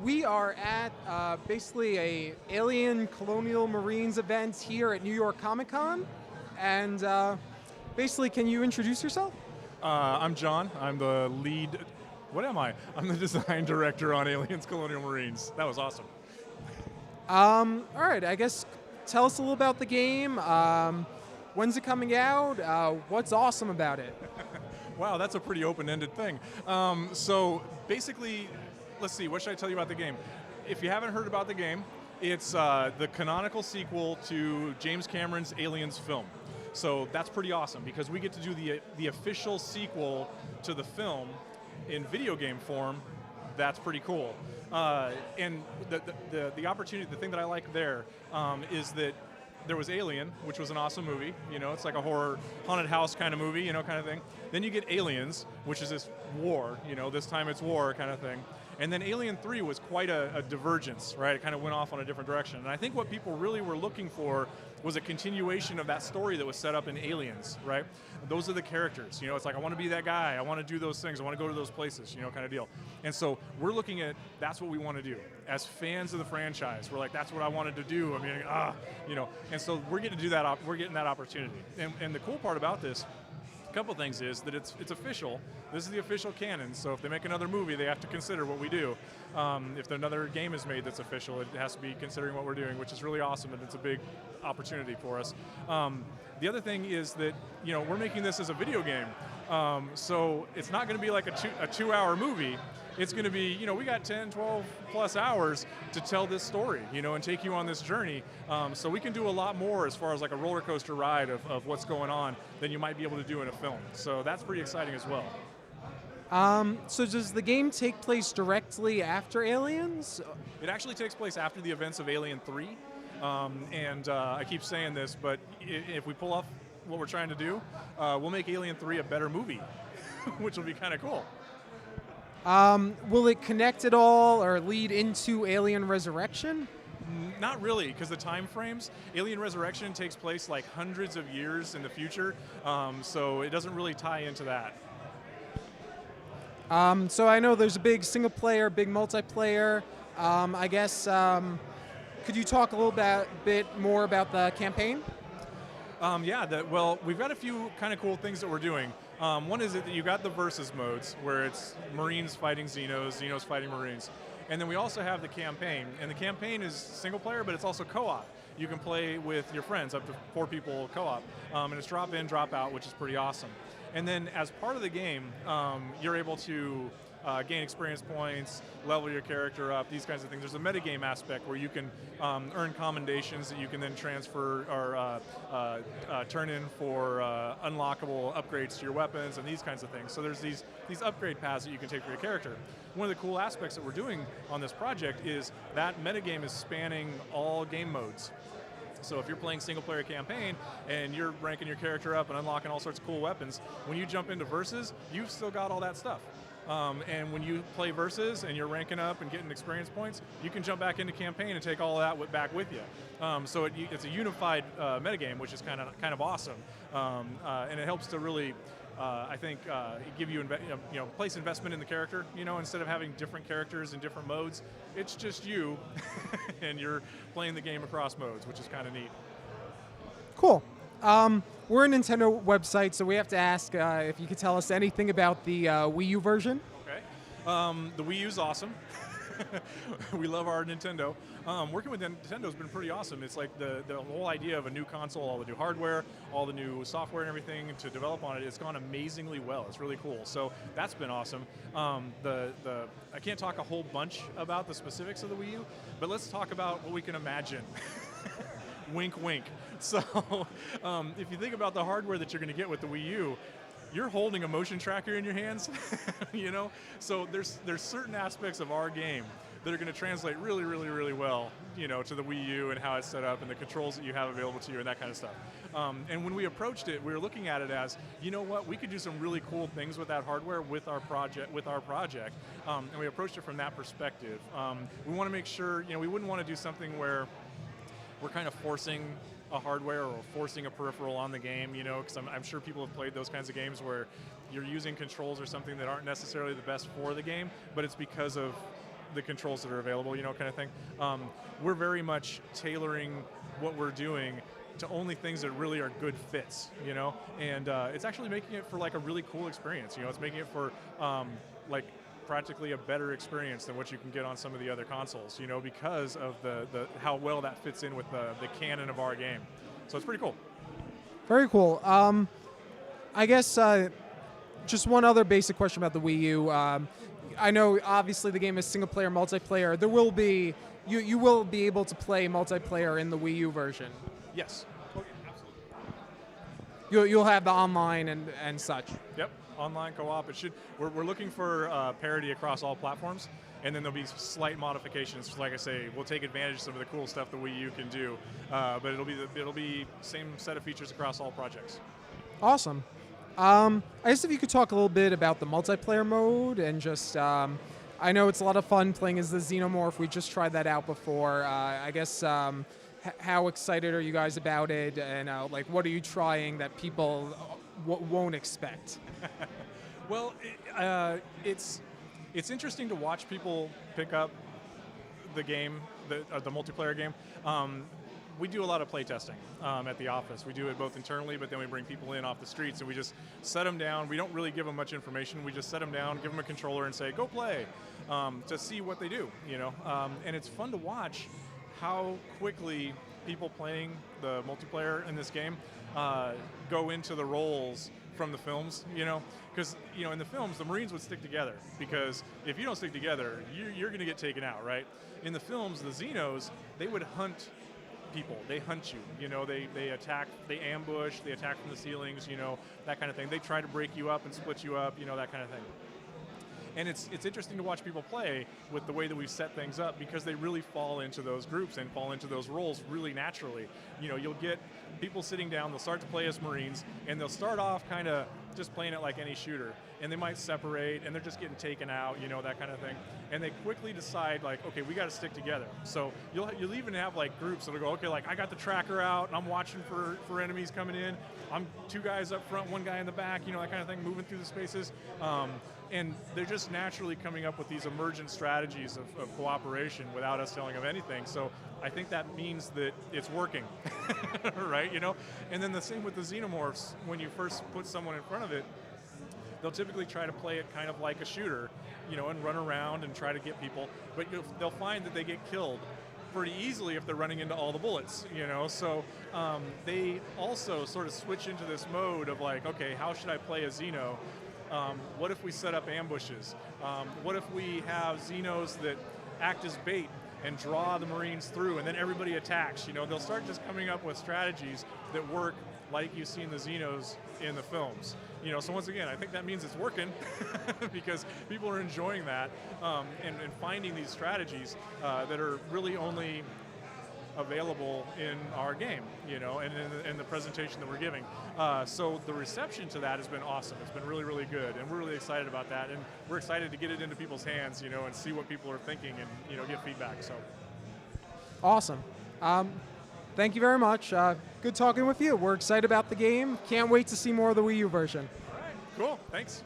We are at basically a Alien Colonial Marines event here at New York Comic Con, and basically, can you introduce yourself? I'm John. I'm the lead. What am I? I'm the design director on Aliens Colonial Marines. That was awesome. All right, I guess tell us a little about the game. When's it coming out? What's awesome about it? Wow, that's a pretty open-ended thing. So basically, let's see, what should I tell you about the game? If you haven't heard about the game, it's the canonical sequel to James Cameron's Aliens film. So that's pretty awesome because we get to do the official sequel to the film in video game form. That's pretty cool. And the opportunity, the thing that I like there is that there was Alien, which was an awesome movie. You know, it's like a horror haunted house kind of movie, you know, kind of thing. Then you get Aliens, which is this war, you know, this time it's war kind of thing. And then Alien 3 was quite a divergence, right? It kind of went off on a different direction. And I think what people really were looking for was a continuation of that story that was set up in Aliens, right? Those are the characters, you know, it's like, I want to be that guy, I want to do those things, I want to go to those places, you know, kind of deal. And so we're looking at, that's what we want to do. As fans of the franchise, we're like, that's what I wanted to do, I mean, you know, and so we're getting to do that, we're getting that opportunity. And the cool part about this, a couple things is that it's official. This is the official canon, so if they make another movie, they have to consider what we do. If another game is made that's official, it has to be considering what we're doing, which is really awesome, and it's a big opportunity for us. The other thing is that, you know, we're making this as a video game, so it's not going to be like a two-hour movie. It's going to be, you know, we got 10, 12 plus hours to tell this story, you know, and take you on this journey. So we can do a lot more as far as like a roller coaster ride of what's going on than you might be able to do in a film. So that's pretty exciting as well. So does the game take place directly after Aliens? It actually takes place after the events of Alien 3. I keep saying this, but if we pull off what we're trying to do, we'll make Alien 3 a better movie, which will be kind of cool. Will it connect at all or lead into Alien Resurrection? Not really, because the time frames, Alien Resurrection takes place like hundreds of years in the future, so it doesn't really tie into that. So I know there's a big single player, big multiplayer. I guess, could you talk a little bit more about the campaign? Well, we've got a few kind of cool things that we're doing. One is that you got the versus modes, where it's Marines fighting Xenos, Xenos fighting Marines. And then we also have the campaign. And the campaign is single player, but it's also co-op. You can play with your friends, up to 4 people co-op. And it's drop in, drop out, which is pretty awesome. And then as part of the game, you're able to gain experience points, level your character up, these kinds of things. There's a metagame aspect where you can earn commendations that you can then transfer or turn in for unlockable upgrades to your weapons and these kinds of things. So there's these upgrade paths that you can take for your character. One of the cool aspects that we're doing on this project is that metagame is spanning all game modes. So if you're playing single player campaign and you're ranking your character up and unlocking all sorts of cool weapons, when you jump into versus, you've still got all that stuff. And when you play versus and you're ranking up and getting experience points, you can jump back into campaign and take all of that back with you. So it's a unified metagame, which is kind of awesome, and it helps to really, I think, give you place investment in the character. You know, instead of having different characters in different modes, it's just you, and you're playing the game across modes, which is kind of neat. Cool. We're a Nintendo website, so we have to ask if you could tell us anything about the Wii U version. Okay. The Wii U's awesome. We love our Nintendo. Working with Nintendo's been pretty awesome. It's like the whole idea of a new console, all the new hardware, all the new software and everything to develop on it, it's gone amazingly well. It's really cool. So that's been awesome. I can't talk a whole bunch about the specifics of the Wii U, but let's talk about what we can imagine. Wink, wink. So if you think about the hardware that you're going to get with the Wii U, you're holding a motion tracker in your hands, you know? So there's certain aspects of our game that are going to translate really, really, really well, you know, to the Wii U and how it's set up and the controls that you have available to you and that kind of stuff. And when we approached it, we were looking at it as, you know what, we could do some really cool things with that hardware with our project, and we approached it from that perspective. We want to make sure, you know, we wouldn't want to do something where we're kind of forcing a hardware or forcing a peripheral on the game, you know, because I'm sure people have played those kinds of games where you're using controls or something that aren't necessarily the best for the game, but it's because of the controls that are available, kind of thing. We're very much tailoring what we're doing to only things that really are good fits, and it's actually making it for like a really cool experience. It's making it for like practically a better experience than what you can get on some of the other consoles, because of the how well that fits in with the canon of our game. So it's pretty cool. Very cool. I guess just one other basic question about the Wii U. I know obviously the game is single player, multiplayer. There will be you will be able to play multiplayer in the Wii U version. Yes. Okay, absolutely. You'll have the online and such. Yep. Online co-op. We're looking for parity across all platforms, and then there'll be slight modifications. Like I say, we'll take advantage of some of the cool stuff the Wii U can do, but it'll be same set of features across all projects. Awesome. I guess if you could talk a little bit about the multiplayer mode and just, I know it's a lot of fun playing as the Xenomorph. We just tried that out before. I guess how excited are you guys about it, and like what are you trying that people won't expect? Well, it's interesting to watch people pick up the game, the multiplayer game. We do a lot of play testing at the office. We do it both internally, but then we bring people in off the streets, and we just set them down. We don't really give them much information. We just set them down, give them a controller, and say, go play, to see what they do, And it's fun to watch how quickly people playing the multiplayer in this game go into the roles from the films, because in the films the Marines would stick together, because if you don't stick together, you're going to get taken out, right? In the films, the Xenos, they would hunt people. They hunt you. They attack, they ambush, they attack from the ceilings, that kind of thing. They try to break you up and split you up, that kind of thing. And it's interesting to watch people play with the way that we've set things up, because they really fall into those groups and fall into those roles really naturally. You'll get people sitting down, they'll start to play as Marines, and they'll start off kind of just playing it like any shooter. And they might separate, and they're just getting taken out, that kind of thing. And they quickly decide, like, okay, we got to stick together. So you'll even have like groups that'll go, okay, like I got the tracker out, and I'm watching for enemies coming in. I'm 2 guys up front, 1 guy in the back, that kind of thing, moving through the spaces. And they're just naturally coming up with these emergent strategies of cooperation without us telling them anything. So I think that means that it's working, right? And then the same with the Xenomorphs. When you first put someone in front of it, they'll typically try to play it kind of like a shooter, and run around and try to get people. But they'll find that they get killed pretty easily if they're running into all the bullets, So they also sort of switch into this mode of like, okay, how should I play a Xeno? What if we set up ambushes? What if we have Xenos that act as bait and draw the Marines through, and then everybody attacks? They'll start just coming up with strategies that work like you've seen the Xenos in the films. So once again, I think that means it's working because people are enjoying that and finding these strategies that are really only available in our game, and in the presentation that we're giving. So the reception to that has been awesome. It's been really, really good, and we're really excited about that. And we're excited to get it into people's hands, and see what people are thinking and, get feedback. So awesome. Thank you very much. Good talking with you. We're excited about the game. Can't wait to see more of the Wii U version. All right, cool. Thanks.